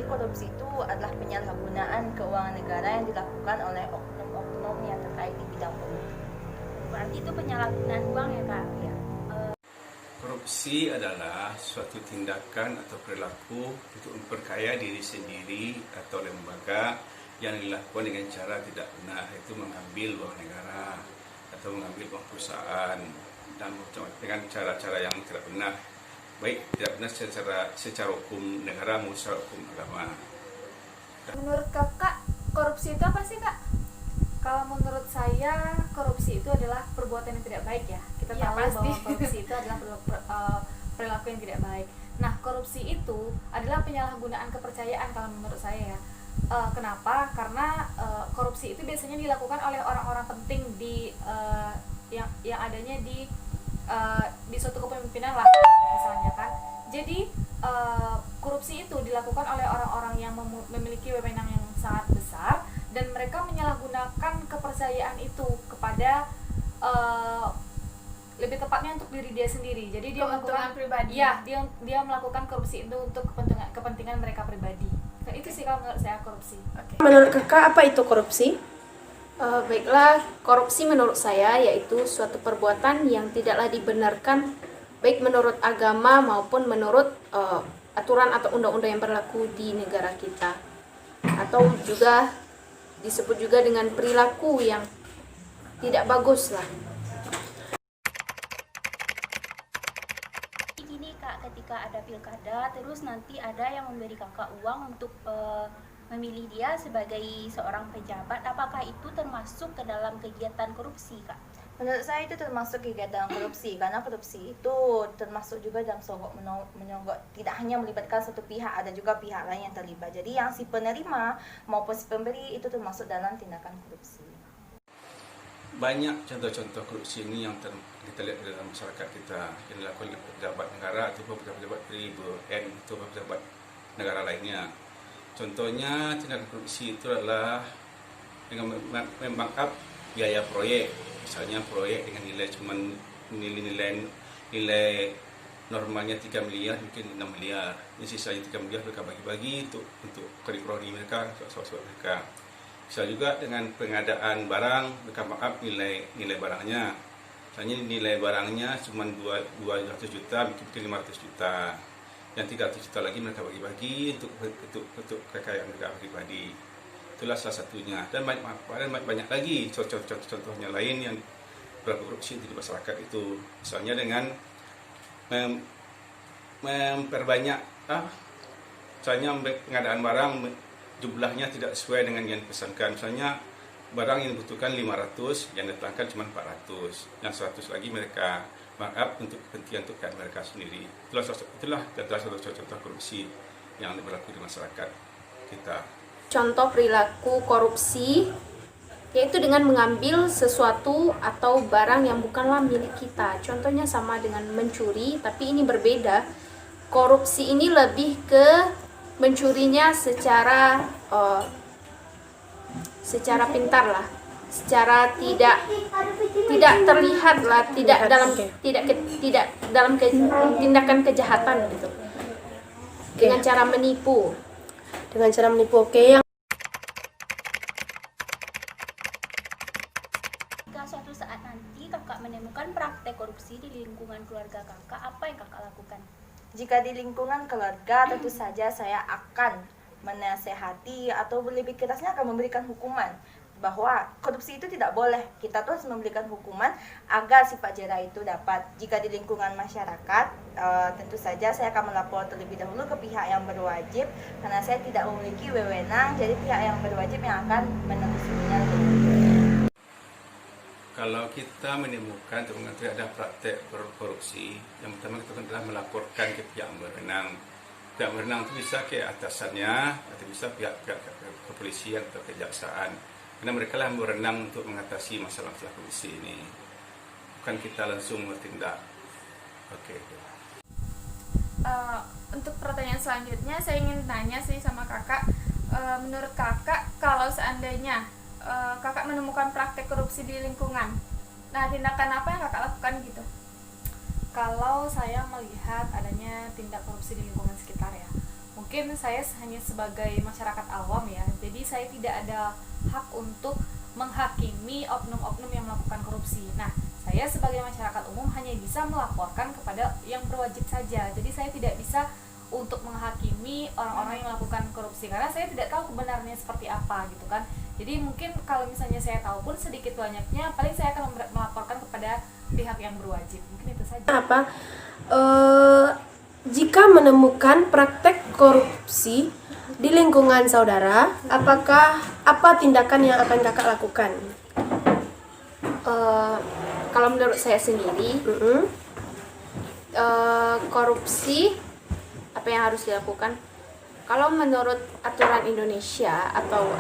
korupsi itu adalah penyalahgunaan keuangan negara yang dilakukan oleh oknum-oknum yang terkait di bidang politik. Berarti itu penyalahgunaan uang ya Kak? Ya. Korupsi adalah suatu tindakan atau perilaku untuk memperkaya diri sendiri atau lembaga yang dilakukan dengan cara tidak benar, yaitu mengambil uang negara atau mengambil uang perusahaan dan dengan cara-cara yang tidak benar, baik tidak benar secara hukum negara maupun secara hukum agama. Menurut kakak, korupsi itu apa sih kak? Kalau menurut saya, korupsi itu adalah perbuatan yang tidak baik ya. Kita Ya, tahu pasti. bahwa korupsi itu adalah perilaku yang tidak baik. Nah, korupsi itu adalah penyalahgunaan kepercayaan kalau menurut saya ya. Kenapa? Karena korupsi itu biasanya dilakukan oleh orang-orang penting di yang adanya di suatu kepemimpinan lah, misalnya kan. Jadi korupsi itu dilakukan oleh orang-orang yang memiliki wewenang yang sangat besar, dan mereka menyalahgunakan kepercayaan itu kepada lebih tepatnya untuk diri dia sendiri. Jadi dia Keuntungan melakukan pribadi. Ya, dia melakukan korupsi itu untuk kepentingan mereka pribadi. Nah, itu sih kalau menurut saya korupsi. Menurut kakak apa itu korupsi? Baiklah, korupsi menurut saya yaitu suatu perbuatan yang tidaklah dibenarkan baik menurut agama maupun menurut aturan atau undang-undang yang berlaku di negara kita, atau juga disebut juga dengan perilaku yang tidak bagus lah. Gini Kak, ketika ada pilkada, terus nanti ada yang memberi kakak uang untuk memilih dia sebagai seorang pejabat, apakah itu termasuk ke dalam kegiatan korupsi Kak? Menurut saya itu termasuk kegiatan korupsi, karena korupsi itu termasuk juga dalam sogok menyogok, tidak hanya melibatkan satu pihak, ada juga pihak lain yang terlibat. Jadi yang si penerima maupun si pemberi itu termasuk dalam tindakan korupsi. Banyak contoh-contoh korupsi ini yang kita lihat dalam masyarakat kita yang dilakukan oleh pejabat negara atau pejabat dari BUMN atau pejabat negara lainnya. Contohnya tindakan korupsi itu adalah dengan membangkap biaya proyek. Misalnya proyek dengan nilai nilai normalnya 3 miliar mungkin 6 miliar. Ini sisanya 3 miliar mereka bagi-bagi untuk kredit mereka, soal-soal mereka. Bisa juga dengan pengadaan barang, mereka markup nilai barangnya. Misalnya nilai barangnya cuma 200 juta, mungkin 500 juta. Yang 300 juta lagi mereka bagi-bagi untuk kekayaan mereka pribadi. Itulah salah satunya. Dan banyak lagi contoh-contohnya lain yang berlaku korupsi di masyarakat itu. Misalnya dengan memperbanyak, misalnya pengadaan barang jumlahnya tidak sesuai dengan yang dipesankan. Misalnya barang yang dibutuhkan 500, yang datangkan cuma 400, yang 100 lagi mereka markup untuk kepentingan untuk mereka sendiri. Itulah satu contoh korupsi yang berlaku di masyarakat kita. Contoh perilaku korupsi yaitu dengan mengambil sesuatu atau barang yang bukanlah milik kita. Contohnya sama dengan mencuri, tapi ini berbeda. Korupsi ini lebih ke mencurinya secara pintar lah, secara tidak terlihat lah, tidak dalam tindakan kejahatan gitu, dengan cara menipu. Oke, yang Jika suatu saat nanti kakak menemukan praktek korupsi di lingkungan keluarga kakak, apa yang kakak lakukan? Jika di lingkungan keluarga, tentu saja saya akan menasehati atau lebih kerasnya akan memberikan hukuman bahwa korupsi itu tidak boleh. Kita tuh harus memberikan hukuman agar sifat jera itu dapat. Jika di lingkungan masyarakat, tentu saja saya akan melapor terlebih dahulu ke pihak yang berwajib, karena saya tidak memiliki wewenang, jadi pihak yang berwajib yang akan menelusurinya lebih lanjut. Kalau kita menemukan atau mengetahui ada praktek korupsi, yang pertama kita adalah melaporkan ke pihak berwenang. Pihak berwenang itu bisa ke atasannya, atau bisa pihak kepolisian atau kejaksaan. Karena mereka lah yang berwenang untuk mengatasi masalah-masalah korupsi ini. Bukan kita langsung bertindak. Oke. Untuk pertanyaan selanjutnya, saya ingin tanya sih sama kakak. Menurut kakak, kalau seandainya kakak menemukan praktek korupsi di lingkungan, nah tindakan apa yang kakak lakukan gitu? Kalau saya melihat adanya tindak korupsi di lingkungan sekitar ya, Mungkin saya hanya sebagai masyarakat awam ya, jadi saya tidak ada hak untuk menghakimi oknum-oknum yang melakukan korupsi. Nah, saya sebagai masyarakat umum hanya bisa melaporkan kepada yang berwajib saja. Jadi saya tidak bisa untuk menghakimi orang-orang yang melakukan korupsi karena saya tidak tahu kebenarannya seperti apa gitu kan. Jadi mungkin kalau misalnya saya tahu pun sedikit banyaknya paling saya akan melaporkan kepada pihak yang berwajib. Mungkin itu saja. Apa? Jika menemukan praktek korupsi di lingkungan saudara, apa tindakan yang akan kakak lakukan? Kalau menurut saya sendiri, korupsi apa yang harus dilakukan? Kalau menurut aturan Indonesia atau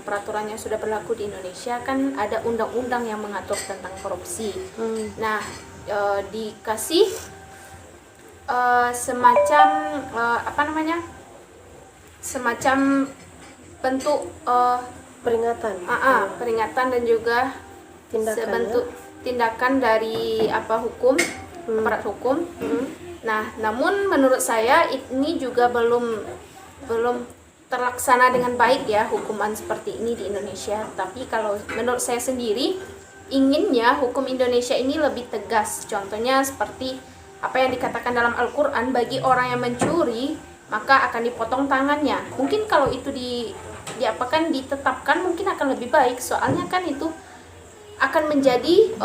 peraturan yang sudah berlaku di Indonesia kan ada undang-undang yang mengatur tentang korupsi. Nah, dikasih semacam semacam bentuk peringatan dan juga sebentuk tindakan dari hukum, aparat hukum. Nah, namun menurut saya ini juga belum terlaksana dengan baik ya hukuman seperti ini di Indonesia. Tapi kalau menurut saya sendiri inginnya hukum Indonesia ini lebih tegas. Contohnya seperti apa yang dikatakan dalam Al-Quran, bagi orang yang mencuri maka akan dipotong tangannya. Mungkin kalau itu ditetapkan mungkin akan lebih baik, soalnya kan itu akan menjadi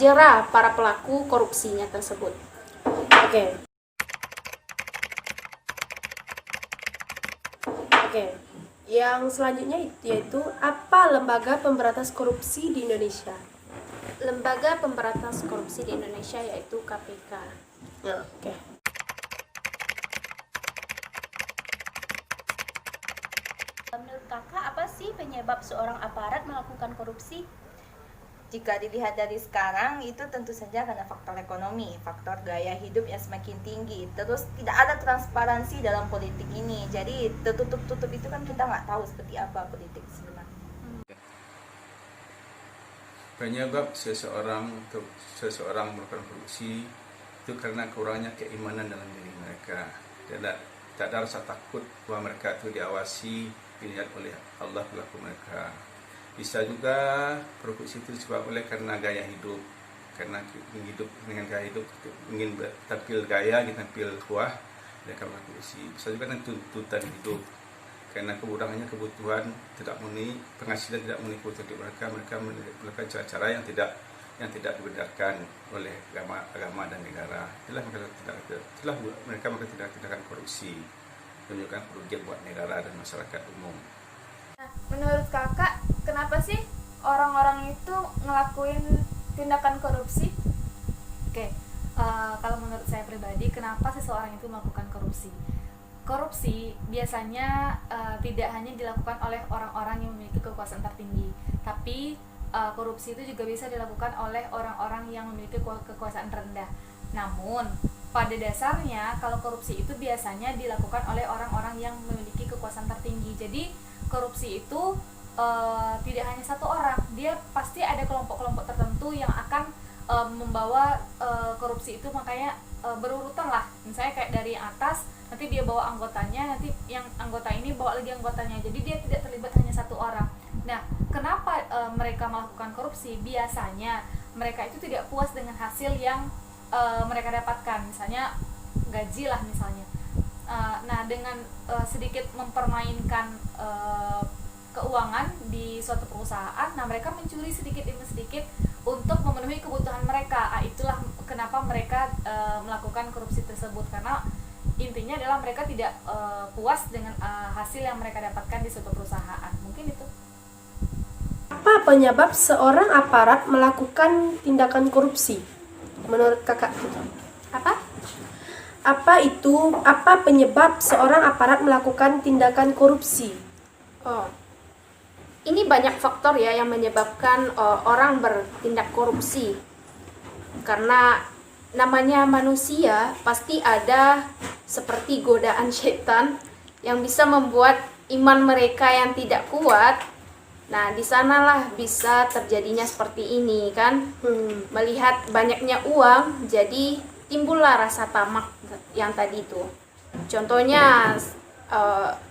jera para pelaku korupsinya tersebut. Oke. Yang selanjutnya yaitu apa lembaga pemberantas korupsi di Indonesia? Lembaga pemberantas korupsi di Indonesia yaitu KPK. Oke. Menurut kakak, apa sih penyebab seorang aparat melakukan korupsi? Jika dilihat dari sekarang, itu tentu saja karena faktor ekonomi, faktor gaya hidup yang semakin tinggi. Terus tidak ada transparansi dalam politik ini. Jadi tertutup-tutup itu kan kita nggak tahu seperti apa politik sebenarnya. Penyebab seseorang melakukan korupsi itu karena kurangnya keimanan dalam diri mereka. Tak ada rasa takut bahwa mereka itu diawasi, dilihat oleh Allah pelaku mereka. Bisa juga korupsi itu disebabkan oleh karena gaya hidup, karena hidup dengan gaya hidup, ingin tampil gaya, ingin tampil kuah, mereka melakukan korupsi. Bisa juga dengan tuntutan hidup, karena kekurangannya kebutuhan tidak memenuhi, penghasilan tidak memenuhi kebutuhan hidup mereka melakukan cara-cara yang tidak dibenarkan oleh agama dan negara. Itulah mereka melakukan tindakan korupsi, menunjukkan kerugian buat negara dan masyarakat umum. Nah, menurut kakak, kenapa sih orang-orang itu ngelakuin tindakan korupsi? Kalau menurut saya pribadi, kenapa seseorang itu melakukan korupsi? Korupsi biasanya tidak hanya dilakukan oleh orang-orang yang memiliki kekuasaan tertinggi, tapi korupsi itu juga bisa dilakukan oleh orang-orang yang memiliki kekuasaan rendah. Namun, pada dasarnya kalau korupsi itu biasanya dilakukan oleh orang-orang yang memiliki kekuasaan tertinggi. Jadi korupsi itu tidak hanya satu orang, dia pasti ada kelompok-kelompok tertentu yang akan membawa korupsi itu, makanya berurutan lah. Misalnya kayak dari atas, nanti dia bawa anggotanya, nanti yang anggota ini bawa lagi anggotanya. Jadi dia tidak terlibat hanya satu orang. Nah, kenapa mereka melakukan korupsi? Biasanya mereka itu tidak puas dengan hasil yang mereka dapatkan, misalnya gaji lah misalnya. Nah, dengan sedikit mempermainkan keuangan di suatu perusahaan, nah mereka mencuri sedikit demi sedikit untuk memenuhi kebutuhan mereka. Itulah kenapa mereka melakukan korupsi tersebut, karena intinya adalah mereka tidak puas dengan hasil yang mereka dapatkan di suatu perusahaan. Mungkin itu. Apa penyebab seorang aparat melakukan tindakan korupsi? Menurut kakak, apa penyebab seorang aparat melakukan tindakan korupsi? Ini banyak faktor ya yang menyebabkan orang bertindak korupsi. Karena namanya manusia, pasti ada seperti godaan setan yang bisa membuat iman mereka yang tidak kuat. Nah, di sanalah bisa terjadinya seperti ini kan. Melihat banyaknya uang, jadi timbullah rasa tamak yang tadi itu. Contohnya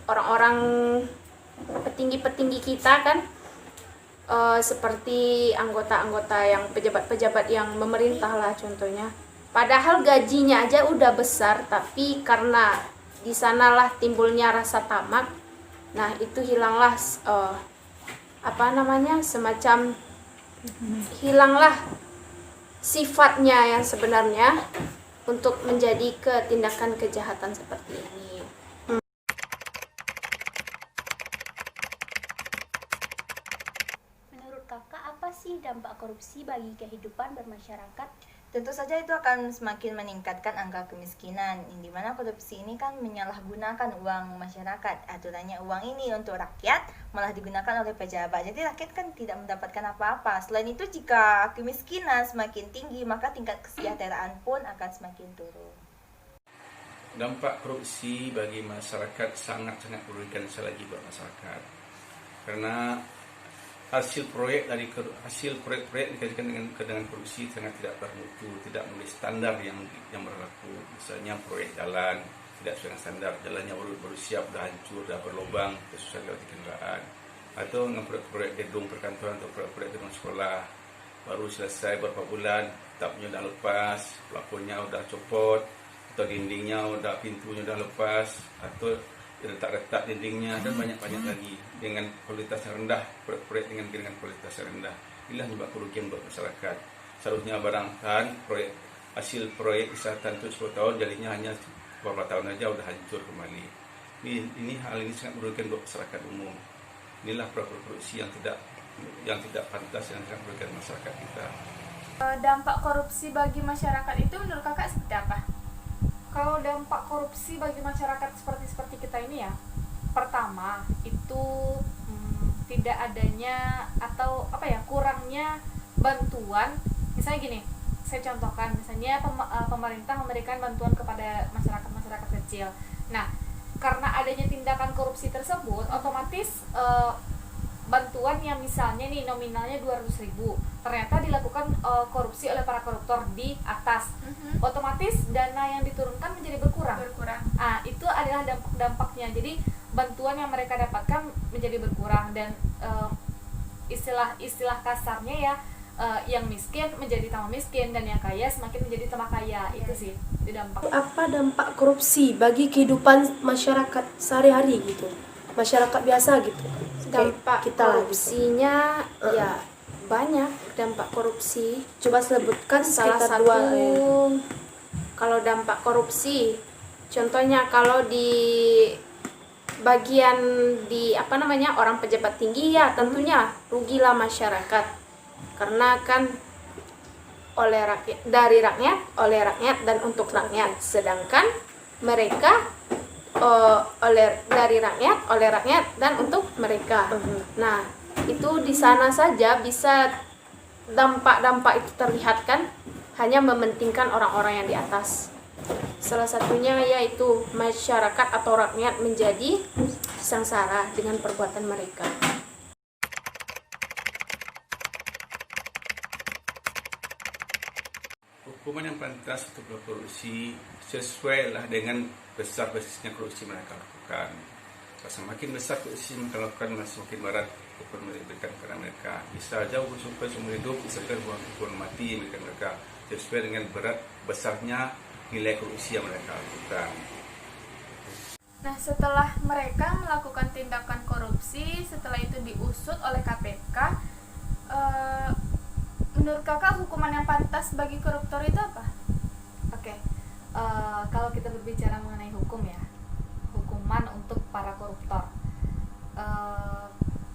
orang-orang petinggi-petinggi kita kan, seperti anggota-anggota yang pejabat-pejabat yang memerintah lah contohnya. Padahal gajinya aja udah besar, tapi karena di sanalah timbulnya rasa tamak. Nah, itu hilanglah semacam hilanglah sifatnya yang sebenarnya untuk menjadi tindakan kejahatan seperti ini. Menurut kakak, apa sih dampak korupsi bagi kehidupan bermasyarakat? Tentu saja itu akan semakin meningkatkan angka kemiskinan, yang dimana korupsi ini kan menyalahgunakan uang masyarakat. Aturannya uang ini untuk rakyat malah digunakan oleh pejabat. Jadi rakyat kan tidak mendapatkan apa-apa. Selain itu, jika kemiskinan semakin tinggi, maka tingkat kesejahteraan pun akan semakin turun. Dampak korupsi bagi masyarakat sangat-sangat merugikan selagi buat masyarakat. Karena hasil proyek-proyek dikaitkan dengan korupsi sangat tidak bermutu, tidak memenuhi standar yang berlaku. Misalnya proyek jalan tidak sesuai dengan standar, jalannya baru siap, dah hancur, dah berlubang, kesusahan lewati kendaraan. Atau dengan proyek gedung perkantoran atau proyek gedung sekolah baru selesai beberapa bulan, atapnya dah lepas, plafonnya udah copot, atau dindingnya udah, pintunya udah lepas, atau retak-retak dindingnya, dan banyak-banyak lagi dengan kualitas yang rendah, proyek dengan kualitas yang rendah. Inilah menyebabkan kerugian buat masyarakat. Seharusnya barangkan hasil proyek kesehatan itu 10 tahun, jadinya hanya beberapa tahun aja udah hancur kembali. Hal ini sangat merugikan buat masyarakat umum. Inilah korupsi yang tidak pantas, yang sangat merugikan masyarakat kita. Dampak korupsi bagi masyarakat itu menurut kakak seperti apa? Kalau dampak korupsi bagi masyarakat seperti kita ini ya, pertama itu tidak adanya atau kurangnya bantuan. Misalnya gini, saya contohkan, misalnya pemerintah memberikan bantuan kepada masyarakat kecil. Nah, karena adanya tindakan korupsi tersebut, otomatis bantuan yang misalnya nih nominalnya 200.000 ternyata dilakukan korupsi oleh para koruptor di atas, otomatis dana yang diturunkan menjadi berkurang. Itu adalah dampaknya. Jadi bantuan yang mereka dapatkan menjadi berkurang, dan istilah kasarnya ya, yang miskin menjadi tambah miskin, dan yang kaya semakin menjadi tambah kaya. Itu sih dampak. Apa dampak korupsi bagi kehidupan masyarakat sehari-hari gitu? Masyarakat biasa gitu. Dampak kita lah gitu. korupsinya ya banyak dampak korupsi. Coba sebutkan Salah sekitar satu, dua. kalau dampak korupsi, contohnya kalau di bagian orang pejabat tinggi, ya tentunya rugilah masyarakat, karena kan dari rakyat, oleh rakyat, dan untuk rakyat. Sedangkan mereka dari rakyat, oleh rakyat, dan untuk mereka. Nah, itu di sana saja bisa dampak-dampak itu terlihat kan, hanya mementingkan orang-orang yang di atas. Salah satunya yaitu masyarakat atau rakyat menjadi sengsara dengan perbuatan mereka. Hukuman yang pantas untuk korupsi sesuailah dengan besar-besarnya korupsi mereka lakukan. Semakin besar korupsi mereka lakukan, semakin berat hukuman diberikan kepada mereka. Bisa saja sampai seumur hidup, bisa juga hukuman mati diberikan mereka, sesuai dengan berat besarnya nilai korupsi yang mereka lakukan. Nah, setelah mereka melakukan tindakan korupsi, setelah itu diusut oleh KPK, menurut kakak hukuman yang pantas bagi koruptor itu apa? Kalau kita berbicara mengenai hukum ya, hukuman untuk para koruptor,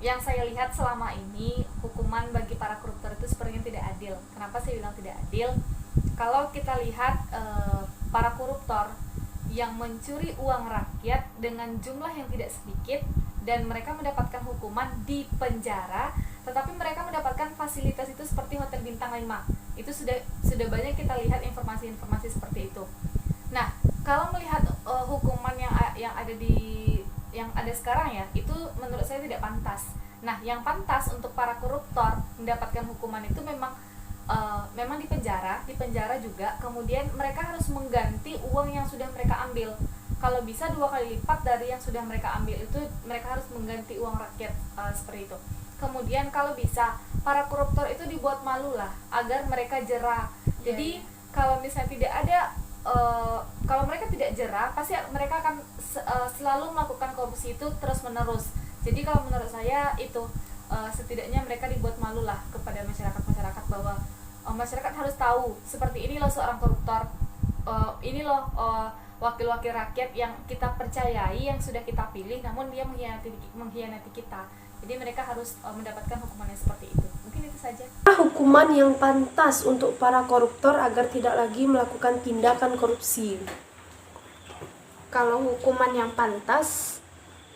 yang saya lihat selama ini hukuman bagi para koruptor itu sepertinya tidak adil. Kenapa saya bilang tidak adil? Kalau kita lihat para koruptor yang mencuri uang rakyat dengan jumlah yang tidak sedikit, dan mereka mendapatkan hukuman di penjara, tetapi mereka mendapatkan fasilitas itu seperti hotel bintang 5. Itu sudah banyak kita lihat informasi-informasi seperti itu. Nah, kalau melihat hukuman yang ada sekarang ya, itu menurut saya tidak pantas. Nah, yang pantas untuk para koruptor mendapatkan hukuman itu memang di penjara juga, kemudian mereka harus mengganti uang yang sudah mereka ambil. kalau bisa 2 kali lipat dari yang sudah mereka ambil itu, mereka harus mengganti uang rakyat, seperti itu. Kemudian kalau bisa para koruptor itu dibuat malu lah agar mereka jera. Jadi kalau misalnya tidak ada kalau mereka tidak jera, pasti mereka akan selalu melakukan korupsi itu terus menerus. Jadi kalau menurut saya itu setidaknya mereka dibuat malu lah kepada masyarakat bahwa masyarakat harus tahu seperti ini loh seorang koruptor, ini loh wakil-wakil rakyat yang kita percayai, yang sudah kita pilih, namun dia mengkhianati kita. Jadi mereka harus mendapatkan hukuman yang seperti itu. Mungkin itu saja. Hukuman yang pantas untuk para koruptor agar tidak lagi melakukan tindakan korupsi. Kalau hukuman yang pantas,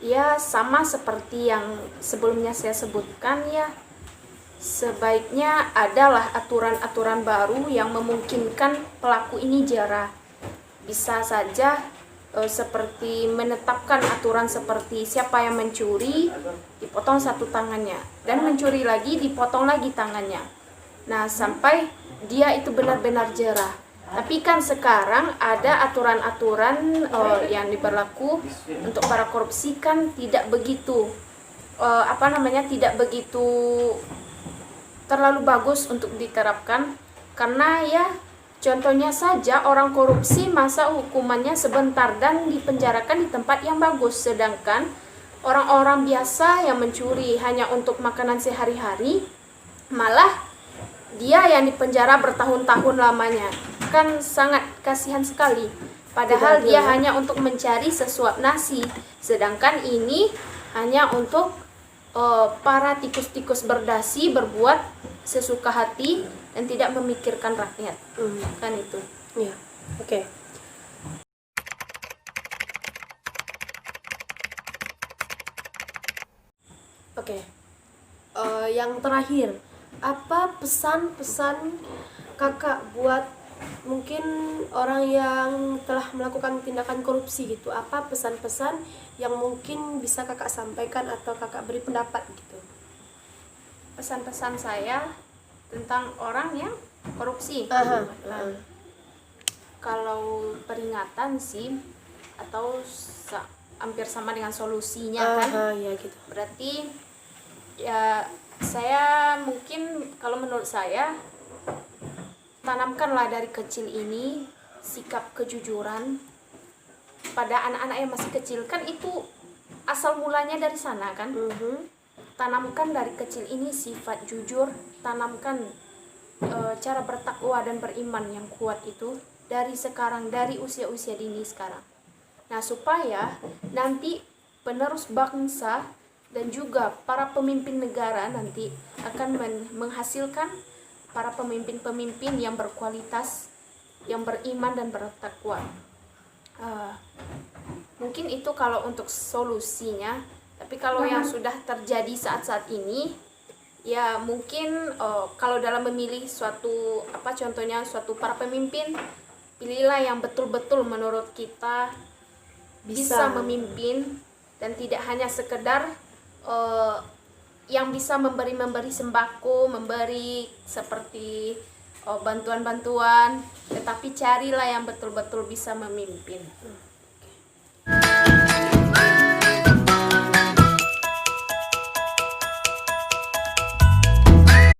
ya sama seperti yang sebelumnya saya sebutkan ya, sebaiknya adalah aturan-aturan baru yang memungkinkan pelaku ini jera. Bisa saja seperti menetapkan aturan seperti siapa yang mencuri dipotong 1 tangannya, dan mencuri lagi dipotong lagi tangannya. Nah, sampai dia itu benar-benar jera. Tapi kan sekarang ada aturan-aturan yang diberlaku untuk para korupsi kan tidak begitu tidak begitu terlalu bagus untuk diterapkan, karena ya contohnya saja orang korupsi masa hukumannya sebentar dan dipenjarakan di tempat yang bagus, sedangkan orang-orang biasa yang mencuri hanya untuk makanan sehari-hari malah dia yang dipenjara bertahun-tahun lamanya. Kan sangat kasihan sekali. Padahal dia hanya untuk mencari sesuap nasi, sedangkan ini hanya untuk para tikus-tikus berdasi berbuat sesuka hati dan tidak memikirkan rakyat. Kan itu. Ya, oke. Oke. Yang terakhir, apa pesan-pesan kakak buat mungkin orang yang telah melakukan tindakan korupsi gitu? Apa pesan-pesan yang mungkin bisa kakak sampaikan atau kakak beri pendapat gitu? Pesan-pesan saya tentang orang yang korupsi. Kalau peringatan sih atau hampir sama dengan solusinya kan. Ya gitu. Berarti ya saya mungkin kalau menurut saya tanamkanlah dari kecil ini sikap kejujuran pada anak-anak yang masih kecil, kan itu asal mulanya dari sana kan. Tanamkan dari kecil ini sifat jujur, tanamkan cara bertakwa dan beriman yang kuat itu dari sekarang, dari usia-usia dini sekarang. Nah, supaya nanti penerus bangsa dan juga para pemimpin negara nanti akan menghasilkan para pemimpin-pemimpin yang berkualitas, yang beriman dan bertakwa. Mungkin itu kalau untuk solusinya. Tapi kalau yang sudah terjadi saat-saat ini, ya mungkin kalau dalam memilih contohnya suatu para pemimpin, pilihlah yang betul-betul menurut kita bisa memimpin dan tidak hanya sekedar yang bisa memberi sembako, memberi seperti bantuan-bantuan, tetapi carilah yang betul-betul bisa memimpin.